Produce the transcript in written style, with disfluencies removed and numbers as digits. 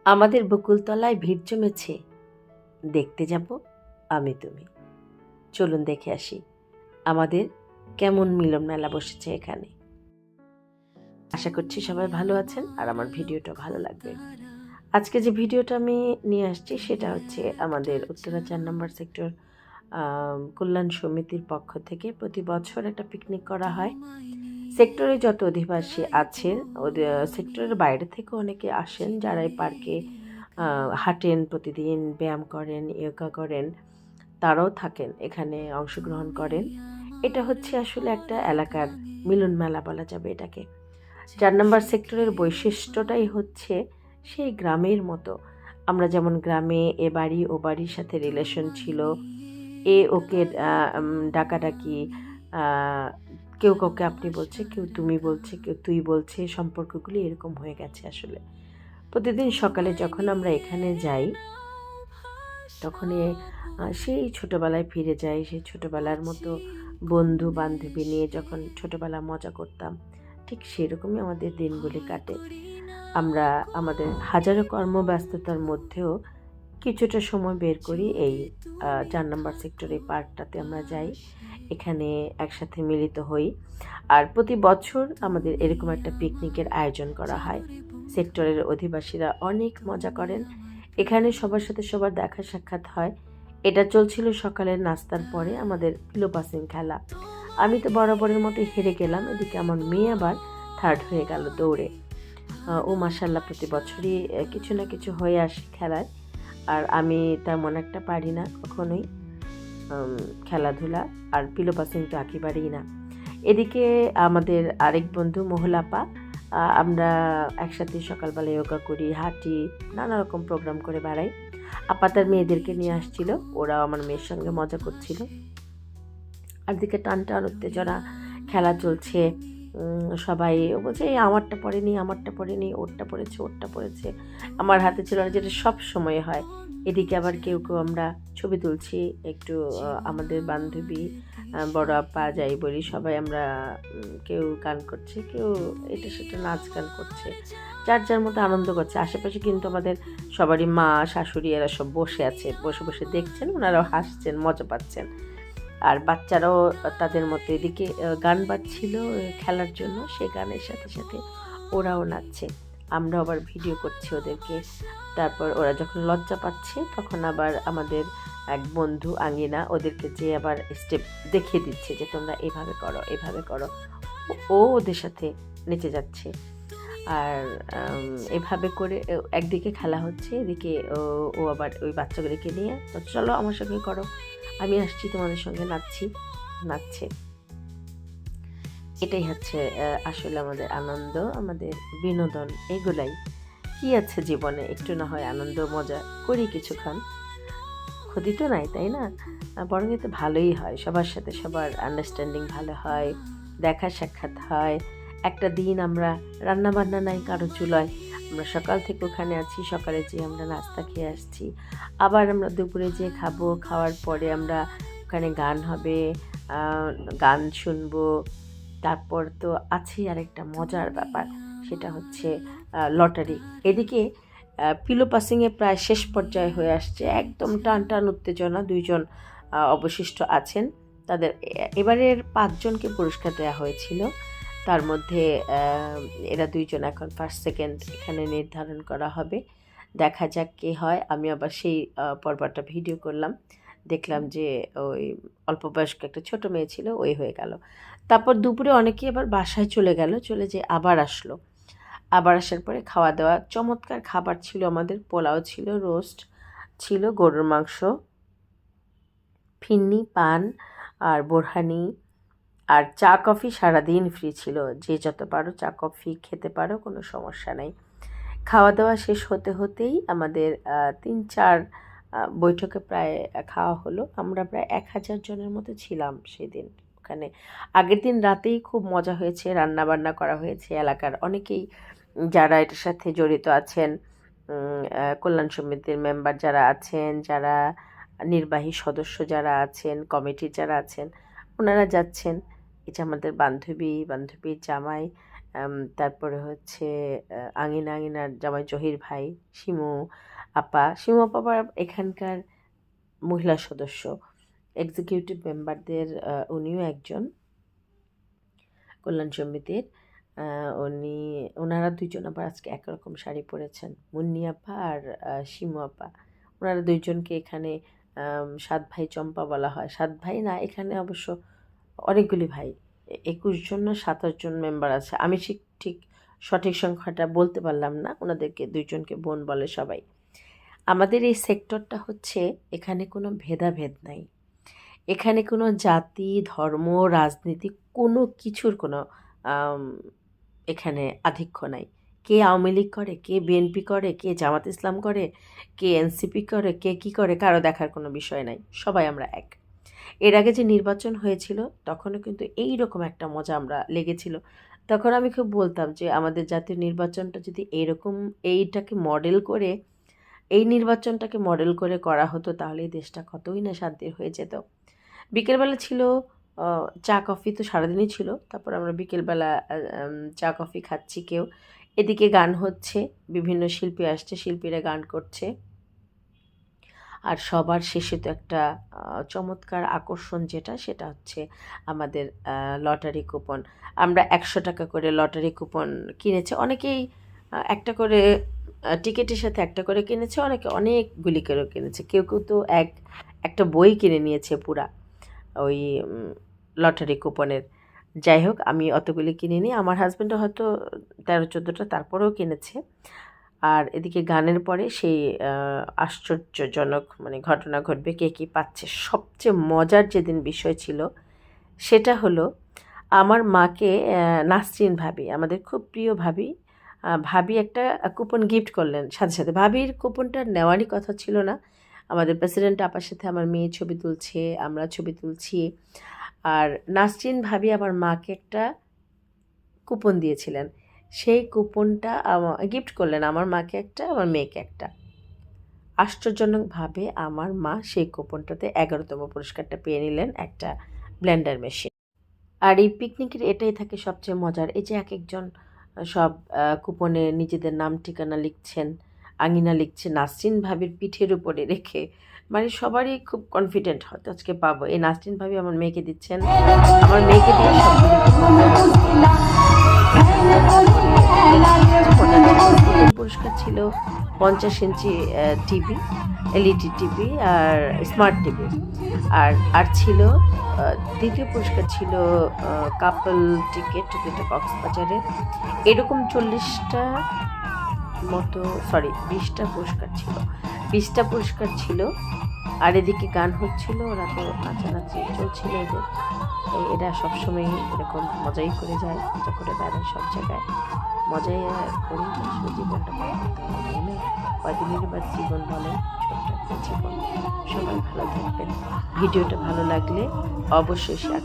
আমাদের বকুলতলায় ভিড় জমেছে, দেখতে যাব আমি তুমি। চলুন দেখে আসি আমাদের কেমন মিলন মেলা বসেছে এখানে। আশা করছি সবাই ভালো আছেন আর আমার ভিডিওটা ভালো লাগবে। আজকে যে ভিডিওটা আমি নিয়ে আসছি সেটা হচ্ছে আমাদের উত্তরা 4 নম্বর সেক্টর কল্যাণ সমিতির পক্ষ থেকে প্রতি বছর একটা পিকনিক করা হয়। সেক্টরে যত অধিবাসী আছেন সেক্টরের বাইরে থেকে অনেকে আসেন, যারা এই পার্কে হাঁটেন, প্রতিদিন ব্যায়াম করেন, যোগা করেন, তারাও থাকেন, এখানে অংশগ্রহণ করেন। এটা হচ্ছে আসলে একটা এলাকার মিলন মেলা বলা যাবে এটাকে। 4 নম্বর সেক্টরের বৈশিষ্ট্যটাই হচ্ছে সেই গ্রামের মতো। আমরা যেমন গ্রামে এ বাড়ি ও বাড়ির সাথে রিলেশন ছিল, এ ওকে ডাকাডাকি, কেউ কাউকে আপনি বলছে, কেউ তুমি বলছে, কেউ তুই বলছে, সম্পর্কগুলি এরকম হয়ে গেছে আসলে। প্রতিদিন সকালে যখন আমরা এখানে যাই তখন সেই ছোটোবেলায় ফিরে যাই, সেই ছোটোবেলার মতো বন্ধু বান্ধবী নিয়ে যখন ছোটোবেলা মজা করতাম, ঠিক সেরকমই আমাদের দিনগুলি কাটে। আমরা আমাদের হাজারো কর্মব্যস্ততার মধ্যেও কিছুটা সময় বের করি এই 4 নম্বর সেক্টরে পার্কটাতে আমরা যাই, এখানে একসাথে মিলিত হই। আর প্রতি বছর আমাদের এরকম একটা পিকনিকের আয়োজন করা হয়। সেক্টরের অধিবাসীরা অনেক মজা করেন, এখানে সবার সাথে সবার দেখা সাক্ষাৎ হয়। এটা চলছিল সকালের নাস্তার পরে আমাদের পিলো পাসিং খেলা। আমি তো বরাবরের মতো হেরে গেলাম, এদিকে আমার মেয়ে আবার থার্ড হয়ে গেল দৌড়ে। ও মাশাল্লাহ প্রতি বছরই কিছু না কিছু হয়ে আসে খেলায়, আর আমি তেমন একটা পারি না কখনোই খেলাধুলা, আর পিলো পাসিং তো একেবারেই না। এদিকে আমাদের আরেক বন্ধু মহলাপা, আমরা একসাথে সকালবেলা যোগা করি, হাঁটি, নানা রকম প্রোগ্রাম করে বেড়াই। আপা তার মেয়েদেরকে নিয়ে আসছিল, ওরাও আমার মেয়ের সঙ্গে মজা করছিল। আর দিকে টান টান উত্তেজনা, খেলা চলছে। সবাই বলছে এই আমারটা পড়েনি, আমারটা পড়েনি, ওরটা পড়েছে, ওরটা পড়েছে, আমার হাতে ছিল না, যেটা সব সময় হয়। এদিকে আবার কেউ কেউ আমরা ছবি তুলছি একটু, আমাদের বান্ধবী, বড় আপা, যাই বলি, সবাই আমরা কেউ গান করছে, কেউ এটা সেটা নাচ গান করছে, যার যার মতো আনন্দ করছে। আশেপাশে কিন্তু আমাদের সবারই মা, শাশুড়ি এরা সব বসে আছে, বসে বসে দেখছেন, ওনারাও হাসছেন, মজা পাচ্ছেন। আর বাচ্চারাও তাদের মতো এদিকে গান বাজছিল খেলার জন্য, সেই গানের সাথে সাথে ওরাও নাচছে, আমরা আবার ভিডিও করছি ওদেরকে। তারপর ওরা যখন লজ্জা পাচ্ছে তখন আবার আমাদের এক বন্ধু আঙ্গিনা ওদেরকে যে আবার স্টেপ দেখিয়ে দিচ্ছে যে তোমরা এভাবে করো, এভাবে করো। ও ওদের সাথে নেচে যাচ্ছে। আর এভাবে করে একদিকে খেলা হচ্ছে, এদিকে ও আবার ওই বাচ্চাগুলিকে নিয়ে চলো আমার সঙ্গে করো, আমি আসছি তোমাদের সঙ্গে নাচছে। এটাই হচ্ছে আসলে আমাদের আনন্দ, আমাদের বিনোদন, এগুলাই। কি আছে জীবনে, একটু না হয় আনন্দ মজা করি কিছুক্ষণ, ক্ষতি তো নাই, তাই না? বরং এতে ভালোই হয়, সবার সাথে সবার আন্ডারস্ট্যান্ডিং ভালো হয়, দেখা সাক্ষাৎ হয়। একটা দিন আমরা রান্না বান্না নাই কারো চুলায়, আমরা সকাল থেকে ওখানে আছি, সকালে যেয়ে আমরা নাস্তা খেয়ে আসছি, আবার আমরা দুপুরে যেয়ে খাবো, খাওয়ার পরে আমরা ওখানে গান হবে, গান শুনবো। তারপর তো আছেই আরেকটা মজার ব্যাপার, সেটা হচ্ছে লটারি। এদিকে পিলো পাসিংয়ে প্রায় শেষ পর্যায়ে হয়ে আসছে, একদম টান টান উত্তেজনা। 2 জন অবশিষ্ট আছেন, তাদের এবারের 5 জনকে পুরস্কার দেওয়া হয়েছিল। তার মধ্যে এরা 2 জন এখন ফার্স্ট সেকেন্ড এখানে নির্ধারণ করা হবে, দেখা যাক কে হয়। আমি আবার সেই পর্বটা ভিডিও করলাম, দেখলাম যে ওই অল্প বয়স্ক একটা ছোট মেয়ে ছিল, ওই হয়ে গেল। তারপর দুপুরে অনেকেই আবার বাসায় চলে গেল, চলে যেয়ে আবার আসলো। আবার আসার পরে খাওয়া দাওয়া, চমৎকার খাবার ছিল আমাদের, পোলাও ছিল, রোস্ট ছিল, গরুর মাংস, ফিন্নি, পান আর বোরহানি, আর চা কফি সারাদিন ফ্রি ছিল, যে যত পারো চা কফি খেতে পারো, কোনো সমস্যা নাই। খাওয়া দাওয়া শেষ হতে হতেই আমাদের 3-4 বৈঠকে প্রায় খাওয়া হলো। আমরা প্রায় 1000 জনের মতো ছিলাম সেদিন ওখানে। আগের দিন রাতেই খুব মজা হয়েছে, রান্না বান্না করা হয়েছে, এলাকার অনেকেই যারা এটার সাথে জড়িত আছেন, কল্যাণ সমিতির মেম্বার যারা আছেন, যারা নির্বাহী সদস্য যারা আছেন, কমিটির যারা আছেন, ওনারা যাচ্ছেন। এই যে আমাদের বান্ধবীর জামাই, তারপরে হচ্ছে আঙিনার জামাই জহির ভাই, শিমু শিমু আপা আবার এখানকার মহিলা সদস্য, এক্সিকিউটিভ মেম্বারদের উনিও একজন কল্যাণ সমিতির। ওনারা দুইজন আবার আজকে একরকম শাড়ি পরেছেন, মুন্নি আপা আর শিমু আপা। ওনারা দুইজনকে এখানে 7 ভাই চম্পা বলা হয়। 7 ভাই না, এখানে অবশ্য অনেকগুলি ভাই, 21 জন না 27 জন মেম্বার আছে। আমি ঠিক সঠিক সংখ্যাটা বলতে পারলাম না। ওনাদেরকে দুইজনকে বোন বলে সবাই। আমাদের এই সেক্টরটা হচ্ছে, এখানে কোনো ভেদাভেদ নাই, এখানে কোনো জাতি, ধর্ম, রাজনীতি কোনো কিছুর কোনো এখানে আধিক্য নাই। কে আওয়ামী লীগ করে, কে বিএনপি করে, কে জামাত ইসলাম করে, কে এনসিপি করে, কে কী করে, কারো দেখার কোনো বিষয় নাই। সবাই আমরা এক। এর আগে যে নির্বাচন হয়েছিল তখনও কিন্তু এই রকম একটা মজা আমরা লেগেছিল। তখন আমি খুব বলতাম যে আমাদের জাতীয় নির্বাচনটা যদি এইরকম এই নির্বাচনটাকে মডেল করে করা হতো, তাহলে এই দেশটা কতই না শান্তির হয়ে যেত। বিকেলবেলা ছিল চা কফি, তো সারাদিনই ছিল। তারপর আমরা বিকেলবেলা চা কফি খাচ্ছি কেউ, এদিকে গান হচ্ছে, বিভিন্ন শিল্পী আসছে, শিল্পীরা গান করছে। আর সবার শেষে তো একটা চমৎকার আকর্ষণ সেটা হচ্ছে আমাদের লটারি কুপন। আমরা 100 টাকা করে লটারি কুপন কিনেছে, অনেকেই একটা করে টিকিটের সাথে একটা করে কিনেছে, অনেকে অনেকগুলি করেও কিনেছে, কেউ তো একটা বই কিনে নিয়েছে পুরা ওই লটারি কুপনের। যাই হোক, আমি অতগুলি কিনিনি, আমার হাজব্যান্ডও হয়তো 13-14টা তারপরেও কিনেছে। আর এদিকে গানের পরে সেই আশ্চর্যজনক ঘটনা ঘটবে, কে কী পাচ্ছে। সবচেয়ে মজার যেদিন বিষয় ছিল সেটা হলো, আমার মাকে নাসরিন ভাবি, আমাদের খুব প্রিয় ভাবি একটা কুপন গিফট করলেন। সাথে ভাবির কুপনটা নেওয়ারই কথা ছিল না। আমাদের প্রেসিডেন্ট আপার সাথে আমার মেয়ে ছবি তুলছে, আমরা ছবি তুলছি, আর নাসরিন ভাবি আমার মাকে একটা কুপন দিয়েছিলেন। সেই কুপনটা গিফট করলেন আমার মাকে একটা, আমার মেয়েকে একটা। আশ্চর্যজনকভাবে আমার মা সেই কুপনটাতে 11তম পুরস্কারটা পেয়ে নিলেন, একটা ব্লেন্ডার মেশিন। আর এই পিকনিকের এটাই থাকে সবচেয়ে মজার, এই যে এক একজন সব কুপনে নিজেদের নাম ঠিকানা লিখছেন, আঙিনা লিখছে নাসরিন ভাবির পিঠের উপরে রেখে। সবারই খুব কনফিডেন্ট, হয়তো আজকে পাবো। এই নাসরিন ভাবি আমার মেয়েকে দিচ্ছেন, আমার মেয়েকে দিয়ে পুরস্কার ছিল 50 ইঞ্চি টিভি, এলইডি টিভি আর স্মার্ট টিভি। আর ছিল দ্বিতীয় পুরস্কার ছিল কাপল টিকিট, যেটা কক্সবাজারে। এরকম 40টা মতো, 20টা পুরস্কার ছিল, 20টা পুরস্কার ছিল। আর এদিকে গান হচ্ছিল, ওরা তো নাচানাচি চলছিল। এরা সবসময় এরকম মজাই করে যায়, মজা করে বেড়ায় সব জায়গায়, মজাই করি। জীবনটা কয়দিনের বার জীবন বলে, ছোট্ট একটা জীবন। সবাই ভালো থাকবেন। ভিডিওটা ভালো লাগলে অবশ্যই শেয়ার